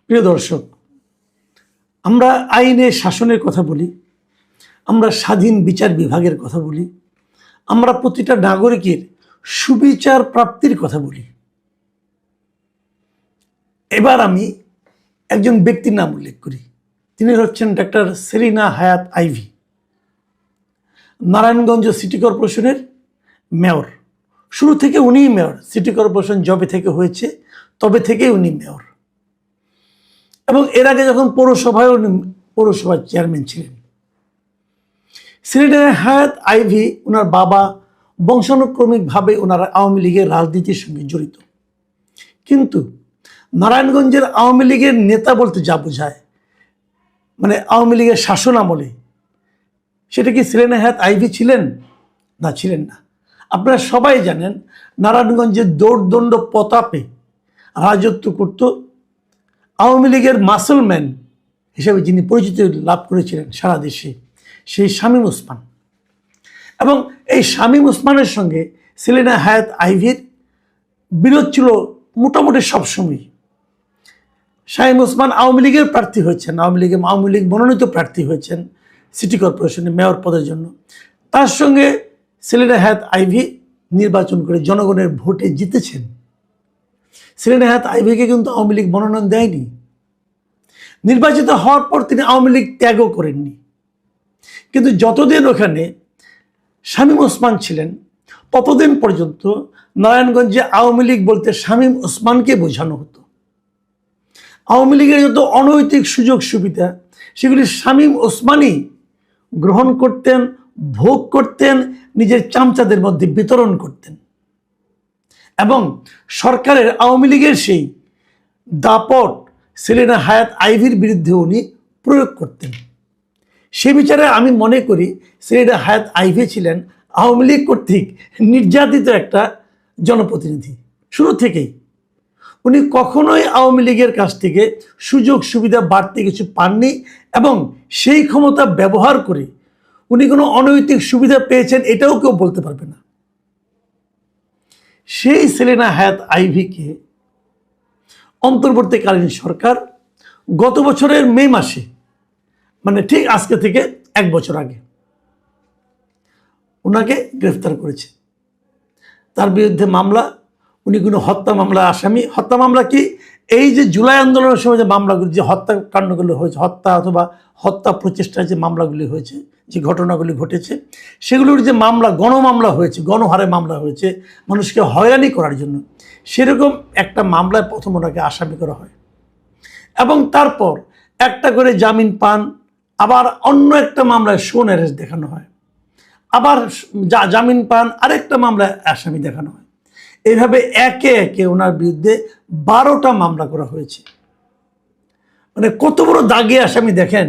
প্রিয় দর্শক, আমরা আইনের শাসনের কথা বলি, আমরা স্বাধীন বিচার বিভাগের কথা বলি, আমরা প্রতিটা নাগরিকের সুবিচার প্রাপ্তির কথা বলি। এবার আমি একজন ব্যক্তির নাম উল্লেখ করি। তিনি হচ্ছেন ডক্টর সেলিনা হায়াৎ আইভী, নারায়ণগঞ্জ সিটি কর্পোরেশনের মেয়র। শুরু থেকে উনিই মেয়র। সিটি কর্পোরেশন যবে থেকে হয়েছে তবে থেকেই উনি মেয়র, এবং এর আগে যখন পৌরসভার চেয়ারম্যান ছিলেন। সেলিনা হায়াৎ আইভী, ওনার বাবা বংশানুক্রমিকভাবে ওনারা আওয়ামী লীগের রাজনীতির সঙ্গে জড়িত। কিন্তু নারায়ণগঞ্জের আওয়ামী লীগের নেতা বলতে যা বোঝায়, মানে আওয়ামী লীগের শাসন আমলে, সেটা কি সেলিনা হায়াৎ আইভী ছিলেন? না, ছিলেন না। আপনারা সবাই জানেন, নারায়ণগঞ্জের দৌড়দণ্ড প্রতাপে রাজত্ব করত আওয়ামী লীগের মাসলম্যান হিসেবে যিনি পরিচিতি লাভ করেছিলেন সারা দেশে, সেই শামীম ওসমান। এবং এই শামীম ওসমানের সঙ্গে সেলিনা হায়াৎ আইভীর বিরোধ ছিল মোটামুটি সবসময়। শামীম ওসমান আওয়ামী লীগের প্রার্থী হয়েছেন, আওয়ামী লীগ মনোনীত প্রার্থী হয়েছেন সিটি কর্পোরেশনে মেয়র পদের জন্য। তার সঙ্গে সেলিনা হায়াৎ আইভী নির্বাচন করে জনগণের ভোটে জিতেছেন। সেলিনা হায়াৎ আইভীকে কিন্তু আওয়ামী লীগ মনোনয়ন দেয়নি। নির্বাচিত হওয়ার পর তিনি আওয়ামী লীগ ত্যাগও করেননি। কিন্তু যতদিন ওখানে শামীম ওসমান ছিলেন, ততদিন পর্যন্ত নারায়ণগঞ্জে আওয়ামী লীগ বলতে শামীম ওসমানকে বোঝানো হতো। আওয়ামী লীগের যত অনৈতিক সুযোগ সুবিধা, সেগুলি শামীম ওসমানই গ্রহণ করতেন, ভোগ করতেন, নিজের চামচাদের মধ্যে বিতরণ করতেন। এবং সরকারের আওয়ামী লীগের সেই দাপট সেলিনা হায়াৎ আইভীর বিরুদ্ধে উনি প্রয়োগ করতেন। সে বিচারে আমি মনে করি সেলিনা হায়াৎ আইভী ছিলেন আওয়ামী লীগ কর্তৃক নির্যাতিত একটা জনপ্রতিনিধি। শুরু থেকেই উনি কখনোই আওয়ামী লীগের কাছ থেকে সুযোগ সুবিধা বাড়তি কিছু পাননি, এবং সেই ক্ষমতা ব্যবহার করে উনি কোনো অনৈতিক সুবিধা পেয়েছেন এটাও কেউ বলতে পারবে না। সেই সেলিনা হায়াৎ আইভীকে অন্তর্বর্তীকালীন সরকার গত বছরের মে মাসে, মানে ঠিক আজকে থেকে 1 বছর আগে, ওনাকে গ্রেফতার করেছে। তার বিরুদ্ধে মামলা, উনি কোনো হত্যা মামলা আসামি। হত্যা মামলা কি? এই যে জুলাই আন্দোলনের সময় যে মামলাগুলি, যে হত্যাকাণ্ডগুলো হয়েছে, হত্যা অথবা হত্যা প্রচেষ্টার যে মামলাগুলি হয়েছে, যে ঘটনাগুলি ঘটেছে, সেগুলোর যে মামলা, গণমামলা হয়েছে, গণহারে মামলা হয়েছে মানুষকে হয়রানি করার জন্য, সেরকম একটা মামলায় প্রথম ওনাকে আসামি করা হয়, এবং তারপর একটা করে জামিন পান। আবার অন্য একটা মামলায় শোন অ্যারেস্ট দেখানো হয়, আবার জামিন পান, আরেকটা মামলায় আসামি দেখানো হয়। এইভাবে একে একে ওনার বিরুদ্ধে 12টা মামলা করা হয়েছে। মানে কত বড় দাগে আসামি দেখেন,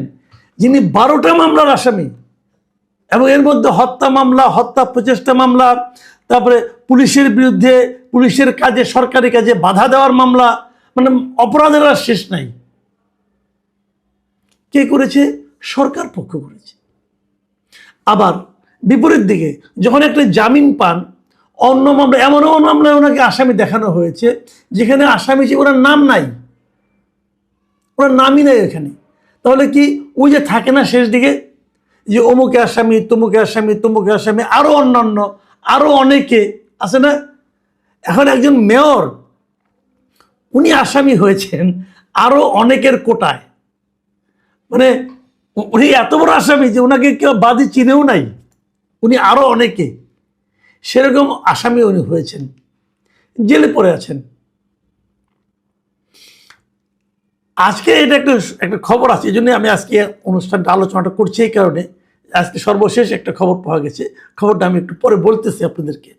যিনি 12টা মামলার আসামি, এবং এর মধ্যে হত্যা মামলা, হত্যা প্রচেষ্টা মামলা, তারপরে পুলিশের বিরুদ্ধে, পুলিশের কাজে, সরকারি কাজে বাধা দেওয়ার মামলা। মানে অপরাধের আর শেষ নাই। কে করেছে? সরকার পক্ষ করেছে। আবার বিপরীত দিকে যখন একটা জামিন পান, অন্য মামলা, এমন মামলায় ওনাকে আসামি দেখানো হয়েছে যেখানে আসামি যে ওনার নাম নাই, ওনার নামই নাই এখানে। তাহলে কি ওই যে থাকে না শেষ দিকে যে অমুকে আসামি, তমুকে আসামি, তমুকে আসামি, আরো অন্যান্য আরো অনেকে আছে না? এখন একজন মেয়র, উনি আসামি হয়েছেন আরো অনেকের কোটায়। মানে উনি এত বড় আসামি যে ওনাকে কেউ বাদী চিনেও নাই, উনি আরো অনেকে, সেরকম আসামি উনি হয়েছেন, জেলে পড়ে আছেন। আজকে এটা একটা খবর আছে, এই জন্য আমি আজকে অনুষ্ঠানটা আলোচনাটা করছি। এই কারণে আজকে সর্বশেষ একটা খবর পাওয়া গেছে, খবরটা আমি একটু পরে বলতেছি আপনাদেরকে।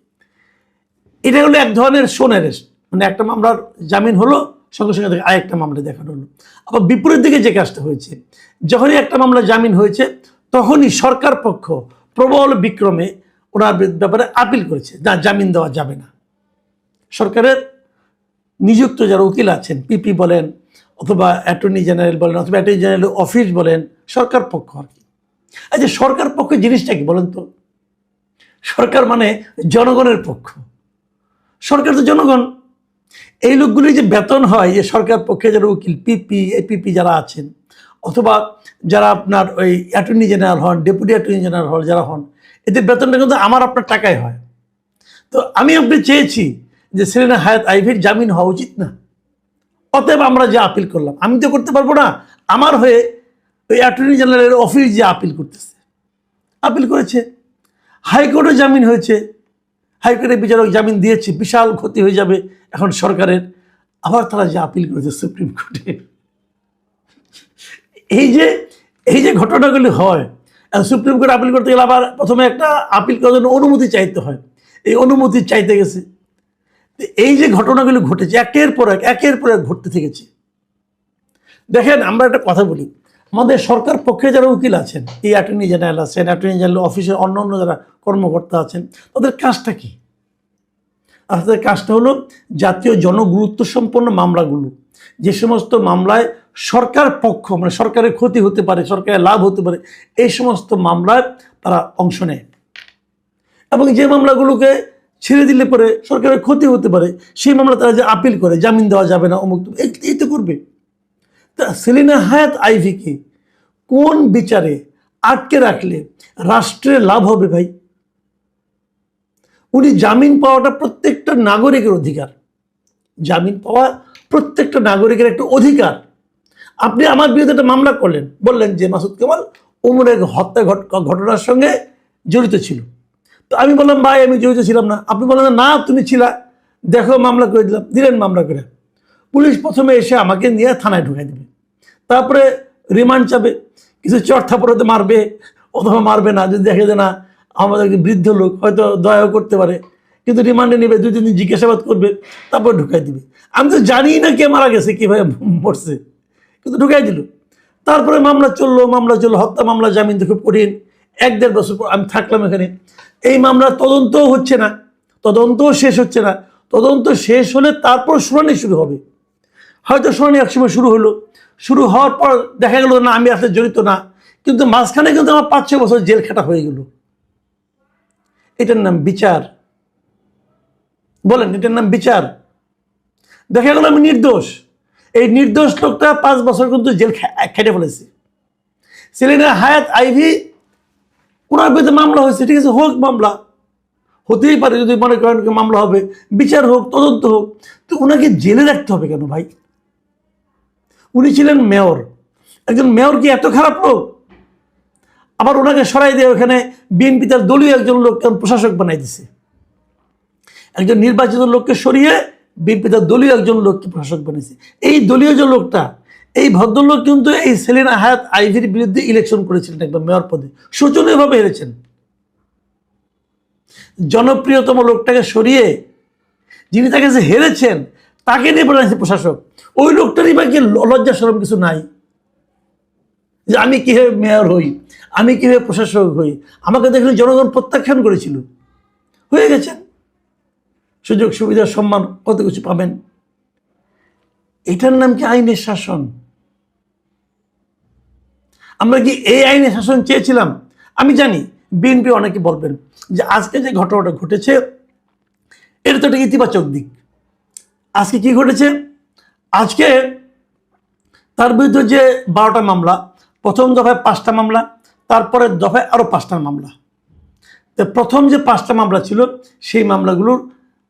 এটা হলো এক ধরনের শোন অ্যারেস্ট, মানে একটা মামলার জামিন হলো, সঙ্গে সঙ্গে আরেকটা মামলা দেখানো হলো। আবার বিপরীত দিকে যে কাজটা হয়েছে, যখনই একটা মামলা জামিন হয়েছে তখনই সরকার পক্ষ প্রবল বিক্রমে ওনার ব্যাপারে আপিল করেছে, না জামিন দেওয়া যাবে না। সরকারের নিযুক্ত যারা উকিল আছেন, পিপি বলেন অথবা অ্যাটর্নি জেনারেল বলেন অথবা অ্যাটর্নি জেনারেল অফিস বলেন, সরকার পক্ষ আর কি। আচ্ছা, সরকার পক্ষ জিনিসটা কি বলেন তো? সরকার মানে জনগণের পক্ষ। সরকার তো জনগণ। এই লোকগুলি যে বেতন হয়, যে সরকার পক্ষে যারা উকিল, পিপি, এপিপি যারা আছেন, অথবা যারা আপনার ওই অ্যাটর্নি জেনারেল হন, ডেপুটি অ্যাটর্নি জেনারেল হন, যারা হন, এদের বেতনটা কিন্তু আমার আপনার টাকায় হয়। তো আমি আপনি চেয়েছি যে সেলিনা হায়াৎ আইভীর জামিন হওয়া উচিত না, অতএব আমরা যে আপিল করলাম, আমি তো করতে পারবো না, আমার হয়ে ওই অ্যাটর্নি জেনারেলের অফিস যে আপিল করতেছে, আপিল করেছে, হাইকোর্টে জামিন হয়েছে, হাইকোর্টের বিচারক জামিন দিয়েছে, বিশাল ক্ষতি হয়ে যাবে এখন সরকারের। আবার তারা যে আপিল করেছে সুপ্রিম কোর্টে। এই যে এই যে ঘটনাগুলি হয়, সুপ্রিম কোর্ট আপিল করতে গেলে আবার প্রথমে একটা আপিল করার জন্য অনুমতি চাইতে হয়, এই অনুমতি চাইতে গেছে। এই যে ঘটনাগুলি ঘটেছে একের পর এক ঘটতে থেকেছে। দেখেন, আমরা একটা কথা বলি, আমাদের সরকার পক্ষে যারা উকিল আছেন, এই অ্যাটর্নি জেনারেল আছেন, অ্যাটর্নি জেনারেল অফিসের অন্য অন্য যারা কর্মকর্তা আছেন, তাদের কাজটা কি? আর তাদের কাজটা হলো জাতীয় জনগুরুত্ব সম্পন্ন মামলাগুলো, যে সমস্ত মামলায় সরকার পক্ষ, মানে সরকারের ক্ষতি হতে পারে, সরকারের লাভ হতে পারে, এই সমস্ত মামলায় তারা অংশ নেয়। এবং যে মামলাগুলোকে ছেড়ে দিলে পরে সরকারের ক্ষতি হতে পারে, সেই মামলা তারা যে আপিল করে, জামিন দেওয়া যাবে না, অমুক, এই তো করবে। তা সেলিনা হায়াৎ আইভীকে কোন বিচারে আটকে রাখলে রাষ্ট্রের লাভ হবে ভাই? উনি জামিন পাওয়াটা প্রত্যেকটা নাগরিকের অধিকার, জামিন পাওয়া প্রত্যেকটা নাগরিকের একটা অধিকার। আপনি আমার বিরুদ্ধে একটা মামলা করলেন, বললেন যে মাসুদ কামাল অমর এক হত্যা ঘটনার সঙ্গে জড়িত ছিল। তো আমি বললাম ভাই আমি জড়িত ছিলাম না। আপনি বললেন না তুমি ছিলা, দেখো মামলা করে দিলাম, দিলেন মামলা করে। পুলিশ প্রথমে এসে আমাকে নিয়ে থানায় ঢুকাই দেবে, তারপরে রিমান্ড চাবে, কিছু চড়থাপড়াতে মারবে অথবা মারবে না, যদি দেখে যে না আমাদের বৃদ্ধ লোক, হয়তো দয়াও করতে পারে, কিন্তু রিমান্ডে নেবে, 2-3 দিন জিজ্ঞাসাবাদ করবে, তারপর ঢুকাই দিবে। আমি তো জানি না কে মারা গেছে, কীভাবে মরছে, কিন্তু ঢুকাই দিল। তারপরে মামলা চললো, হত্যা মামলা, জামিন তো খুব কঠিন। 1-1.5 বছর পর আমি থাকলাম এখানে। এই মামলার তদন্তও হচ্ছে না, তদন্তও শেষ হচ্ছে না। তদন্ত শেষ হলে তারপর শুনানি শুরু হবে। হয়তো শুনানি একসময় শুরু হলো, শুরু হওয়ার পর দেখা গেল না আমি আসলে জড়িত না, কিন্তু মাঝখানে কিন্তু আমার 5-6 বছর জেল খাটা হয়ে গেল। এটার নাম বিচার? বলেন, এটার নাম বিচার? দেখা গেল আমি নির্দোষ, এই নির্দোষ লোকটা 5 বছর কিন্তু জেল খেটে ফেলেছে। সেলিনা হায়াৎ আইভী, ওনার বিরুদ্ধে মামলা হয়েছে, ঠিক আছে, হোক, মামলা হতেই পারে, যদি মনে করেন মামলা হবে, বিচার হোক, তদন্ত হোক, তো ওনাকে জেলে রাখতে হবে কেন ভাই? উনি ছিলেন মেয়র, একজন মেয়র কি এত খারাপ লোক? আবার ওনাকে সরাই দিয়ে ওখানে বিএনপি তার দলীয় একজন লোক প্রশাসক বানাই দিছে। একজন নির্বাচিত লোককে সরিয়ে বিএনপি তার দলীয় একজন লোককে প্রশাসক বানিয়েছে। এই দলীয় যে লোকটা, এই ভদ্রলোক কিন্তু এই সেলিনা হায়াৎ আইভীর বিরুদ্ধে ইলেকশন করেছিলেন, একবার মেয়র পদে শোচনীয়ভাবে হেরেছেন। জনপ্রিয়তম লোকটাকে সরিয়ে, যিনি তাকে যে হেরেছেন, তাকে নিয়ে বানাইছে প্রশাসক। ওই লোকটারই বা কি লজ্জা শরম কিছু নাই যে আমি কিভাবে মেয়র হই, আমি কিভাবে প্রশাসক হই? আমাকে দেখলে জনগণ প্রত্যাখ্যান করেছিল, হয়ে গেছেন, সুযোগ সুবিধা সম্মান কত কিছু পাবেন। এটার নাম কি আইনের শাসন? আমরা কি এই আইনের শাসন চেয়েছিলাম? আমি জানি বিএনপি অনেকে বলবেন যে আজকে যে ঘটনাটা ঘটেছে এটা তো একটা ইতিবাচক দিক। আজকে কি ঘটেছে? আজকে তার বিরুদ্ধে যে 12টা মামলা, প্রথম দফায় 5টা মামলা, তারপরে দফায় আরও 5টা মামলা। তো প্রথম যে 5টা মামলা ছিল, সেই মামলাগুলোর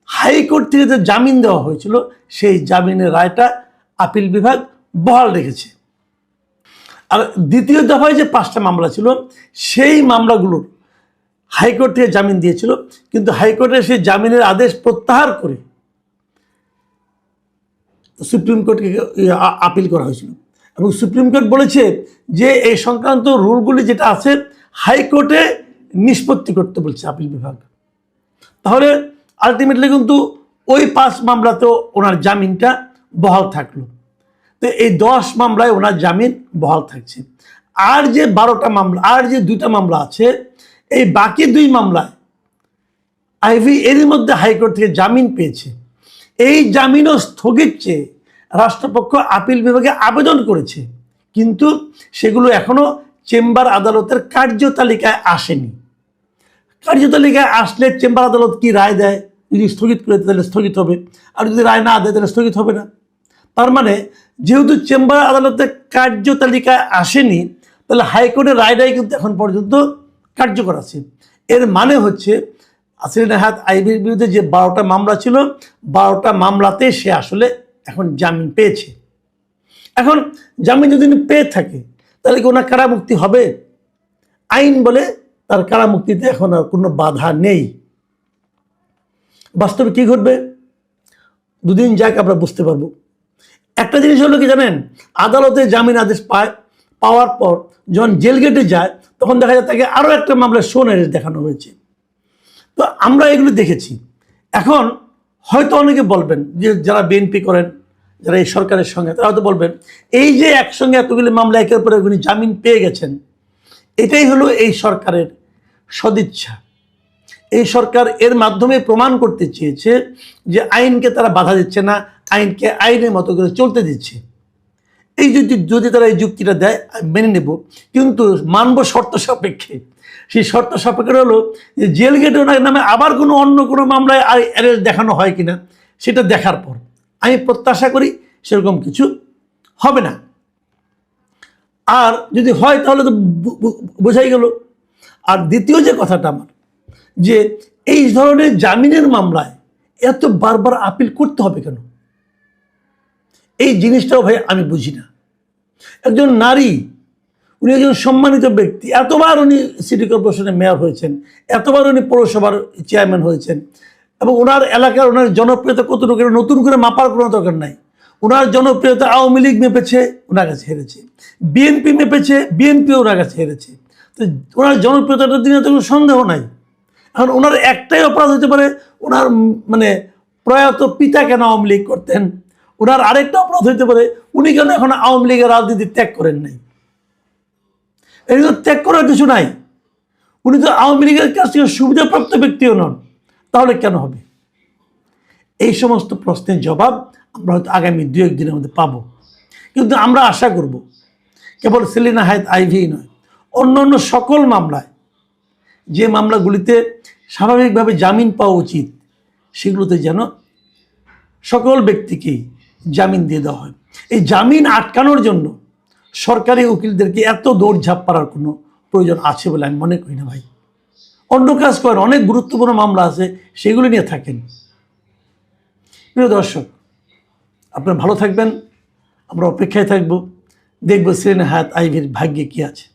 হাইকোর্ট থেকে যে জামিন দেওয়া হয়েছিল, সেই জামিনের রায়টা আপিল বিভাগ বহাল রেখেছে। আর দ্বিতীয় দফায় যে 5টা মামলা ছিল, সেই মামলাগুলোর হাইকোর্ট থেকে জামিন দিয়েছিল, কিন্তু হাইকোর্টের সেই জামিনের আদেশ প্রত্যাহার করে সুপ্রিম কোর্টকে আপিল করা হয়েছিল। এবং সুপ্রিম কোর্ট বলেছে যে এই সংক্রান্ত রুলগুলি যেটা আছে হাইকোর্টে নিষ্পত্তি করতে বলছে আপিল বিভাগ। তাহলে আলটিমেটলি কিন্তু ওই 5 মামলাতেও ওনার জামিনটা বহাল থাকলো। তো এই 10 মামলায় ওনার জামিন বহাল থাকছে। আর যে 12টা মামলা, আর যে 2টা মামলা আছে, এই বাকি 2 মামলায় আইভী এরই মধ্যে হাইকোর্ট থেকে জামিন পেয়েছে। এই জামিনও স্থগিত চেয়ে রাষ্ট্রপক্ষ আপিল বিভাগে আবেদন করেছে, কিন্তু সেগুলো এখনো চেম্বার আদালতের কার্যতালিকায় আসেনি। কার্যতালিকায় আসলে চেম্বার আদালত কি রায় দেয় যদি স্থগিত করে দেয় তাহলে স্থগিত হবে, আর যদি রায় না দেয় তাহলে স্থগিত হবে না। তার মানে যেহেতু চেম্বার আদালতের কার্যতালিকায় আসেনি, তাহলে হাইকোর্টের রায়টাই কিন্তু এখন পর্যন্ত কার্যকর আছে। এর মানে হচ্ছে সেলিনা হায়াৎ আইভীর বিরুদ্ধে যে 12টা মামলা ছিল, 12টা মামলাতে সে আসলে এখন জামিন পেয়েছে। এখন জামিন যদি পেয়ে থাকে তাহলে কি ওনার কারামুক্তি হবে? আইন বলে তার কারামুক্তিতে এখন আর কোনো বাধা নেই। বাস্তবে কি ঘটবে দুদিন যাক আমরা বুঝতে পারবো। একটা জিনিস হলো কি জানেন, আদালতে জামিন আদেশ পাওয়ার পর যখন জেল গেটে যায় তখন দেখা যায় তাকে আরও একটা মামলায় শো নোটিশ দেখানো হয়েছে। তো আমরা এগুলো দেখেছি। এখন হয়তো অনেকে বলবেন যে যারা বিএনপি করেন, যারা এই সরকারের সঙ্গে, তারা হয়তো বলবেন এই যে একসঙ্গে এতগুলি মামলা একের পরে উনি জামিন পেয়ে গেছেন, এটাই হলো এই সরকারের সদিচ্ছা। এই সরকার এর মাধ্যমে প্রমাণ করতে চেয়েছে যে আইনকে তারা বাধা দিচ্ছে না, আইনকে আইনের মতো করে চলতে দিচ্ছে। এই যদি তারা এই যুক্তিটা দেয় আমি মেনে নেব, কিন্তু মানব শর্ত সাপেক্ষে। সেই শর্ত সাপেক্ষে হলো যে জেল গেটে ওনার নামে আবার অন্য কোনো মামলায় অ্যারেস্ট দেখানো হয় কিনা সেটা দেখার পর আমি প্রত্যাশা করি সেরকম কিছু হবে না। আর যদি হয় তাহলে তো বোঝাই গেল। আর দ্বিতীয় যে কথাটা আমার, যে এই ধরনের জামিনের মামলায় এত বারবার আপিল করতে হবে কেন? এই জিনিসটাও ভাই আমি বুঝি না। একজন নারী, উনি একজন সম্মানিত ব্যক্তি, এতবার উনি সিটি কর্পোরেশনের মেয়র হয়েছেন, এতবার উনি পৌরসভার চেয়ারম্যান হয়েছেন, এবং ওনার এলাকার ওনার জনপ্রিয়তা কতটুকু নতুন করে মাপার কোনো দরকার নাই। ওনার জনপ্রিয়তা আওয়ামী লীগ মেপেছে, ওনার কাছে হেরেছে, বিএনপি মেপেছে, বিএনপি ওনার কাছে হেরেছে। তো ওনার জনপ্রিয়তাটার দিনে তো কোনো সন্দেহ নাই। এখন ওনার একটাই অপরাধ হতে পারে, ওনার মানে প্রয়াত পিতা কেন আওয়ামী লীগ করতেন। ওনার আরেকটা অপরাধ হইতে পারে উনি কেন এখন আওয়ামী লীগের রাজনীতি ত্যাগ করেন নাই। এই তো ত্যাগ করার কিছু নাই, উনি তো আওয়ামী লীগের কাছ থেকে সুবিধাপ্রাপ্ত ব্যক্তিও নন, তাহলে কেন হবে? এই সমস্ত প্রশ্নের জবাব আমরা হয়তো আগামী 2-1 দিনের মধ্যে পাবো। কিন্তু আমরা আশা করব কেবল সেলিনা হায়াৎ আইভী নয়, অন্য অন্য সকল মামলায়, যে মামলাগুলিতে স্বাভাবিকভাবে জামিন পাওয়া উচিত, সেগুলোতে যেন সকল ব্যক্তিকেই জামিন দিয়ে দেওয়া হয়। এই জামিন আটকানোর জন্য সরকারি উকিলদেরকে এত দৌড়ঝাঁপ করার কোনো প্রয়োজন আছে বলে আমি মনে করি না ভাই। অন্য কাজ করেন, অনেক গুরুত্বপূর্ণ মামলা আছে, সেগুলো নিয়ে থাকেন। প্রিয় দর্শক, আপনারা ভালো থাকবেন, আমরা অপেক্ষায় থাকবো, দেখবো সেলিনা হায়াৎ আইভীর ভাগ্যে কি আছে।